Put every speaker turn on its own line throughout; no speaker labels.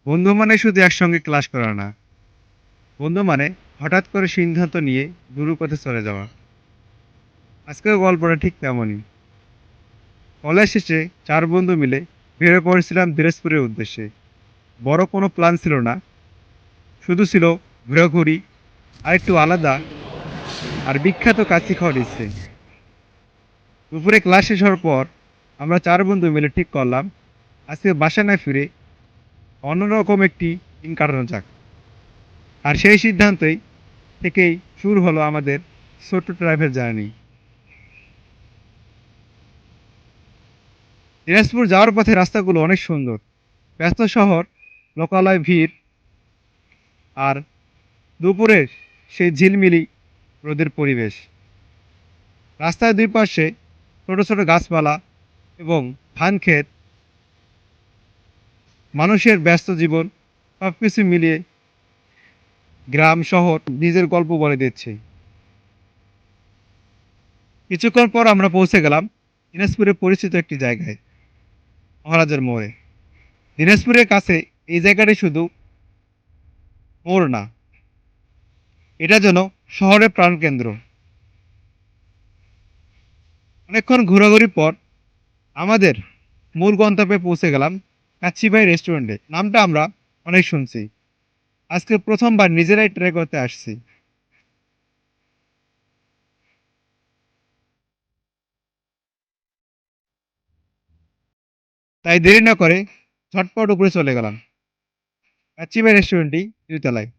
বন্ধু মানে শুধু একসঙ্গে ক্লাস করা না। বন্ধু মানে হঠাৎ করে সিদ্ধান্ত নিয়ে দূর পথে চলে যাওয়া। আজকের গল্পটা ঠিক তেমনই। কলেজ শেষে ৪ বন্ধু মিলে বেরিয়ে পড়েছিলাম দিনাজপুরের উদ্দেশ্যে। বড় কোনো প্ল্যান ছিল না। শুধু ছিল ঘোরাঘুরি, আরেকটু আলাদা আর বিখ্যাত কাচ্চি খাওয়ার ইচ্ছে। দুপুরে ক্লাস শেষ হওয়ার পর আমরা ৪ বন্ধু মিলে ঠিক করলাম আজকে বাসায় না ফিরে অন্যরকম একটি দিন কাটানো যাক। আর সেই সিদ্ধান্তই থেকেই শুরু হলো আমাদের ছোট্ট ট্রাভেল জার্নি। দিনাজপুর যাওয়ার পথে রাস্তাগুলো অনেক সুন্দর। ব্যস্ত শহর, লোকালয় ভিড় আর দুপুরের সেই ঝিলমিলি রোদের পরিবেশ। রাস্তার দুই পাশে ছোট ছোট গাছপালা এবং ধান ক্ষেত, মানুষের ব্যস্ত জীবন সবকিছু মিলিয়ে গ্রাম শহর নিজের গল্প বলে দিচ্ছে। কিছুক্ষণ পর আমরা পৌঁছে গেলাম দিনাজপুরের পরিচিত একটি জায়গায়, মহারাজের মোড়ে। দিনাজপুরের কাছে এই জায়গাটি শুধু মোড় না, এটা যেন শহরের প্রাণকেন্দ্র। অনেকক্ষণ ঘোরাঘুরির পর আমাদের মূল গন্তব্যে পৌঁছে গেলাম কাচ্চি ভাই রেস্টুরেন্টে। নামটা আমরা অনেক শুনছি, আজকে প্রথমবার নিজেরাই ট্রাই করতে আসছি। তাই দেরি না করে ঝটপট উপরে চলে গেলাম। কাচ্চি ভাই রেস্টুরেন্টটি ২ তলায়।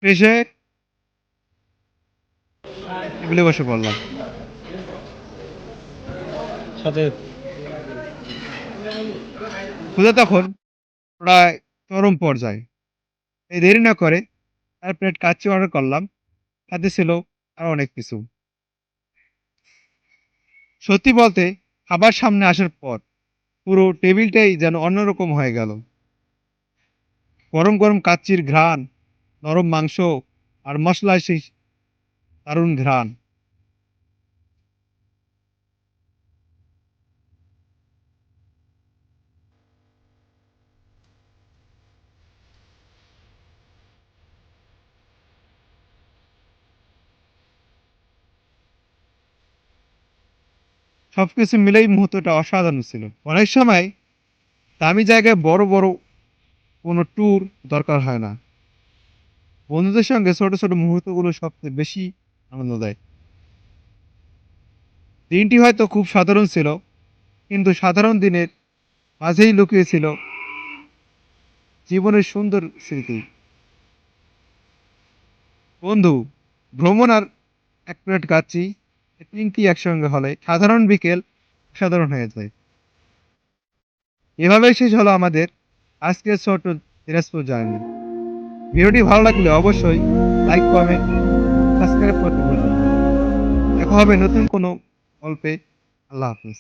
ফ্রেশ হয়ে টেবিলে বসে পড়লাম।
সাথে
ক্ষুধা তখন প্রায় চরম পর্যায়ে। এই দেরি না করে ৪ প্লেট কাচ্চি অর্ডার করলাম। সাথে ছিল আরো অনেক কিছু। সত্যি বলতে খাবার সামনে আসার পর পুরো টেবিলটাই যেন অন্যরকম হয়ে গেল। গরম গরম কাচ্চির ঘ্রাণ, নরম মাংস আর মসলার সেই দারুণ ঘ্রাণ। সবকিছু মিলেই মুহূর্তটা অসাধারণ ছিল। অনেক সময় দামি জায়গায় বড় বড় কোনো ট্যুর দরকার হয় না। বন্ধুদের সঙ্গে ছোট ছোট মুহূর্তগুলো সবচেয়ে বেশি আনন্দ দেয়। দিনটি হয়তো খুব সাধারণ ছিল, কিন্তু সাধারণ দিনের মাঝেই লুকিয়ে ছিল জীবনের সুন্দর স্মৃতি। বন্ধু, ভ্রমণ আর ১ প্লেট কাচ্চি, এই ৩ টি একসঙ্গে হলে সাধারণ বিকেল অসাধারণ হয়ে যায়। এভাবেই শেষ হলো আমাদের আজকের ছোট্ট দিনাজপুর জার্নি। ভিডিওটি ভালো লাগলে অবশ্যই লাইক, কমেন্ট, সাবস্ক্রাইব করতে ভুলবেন না। দেখা হবে নতুন কোনো গল্পে। আল্লাহ হাফেজ।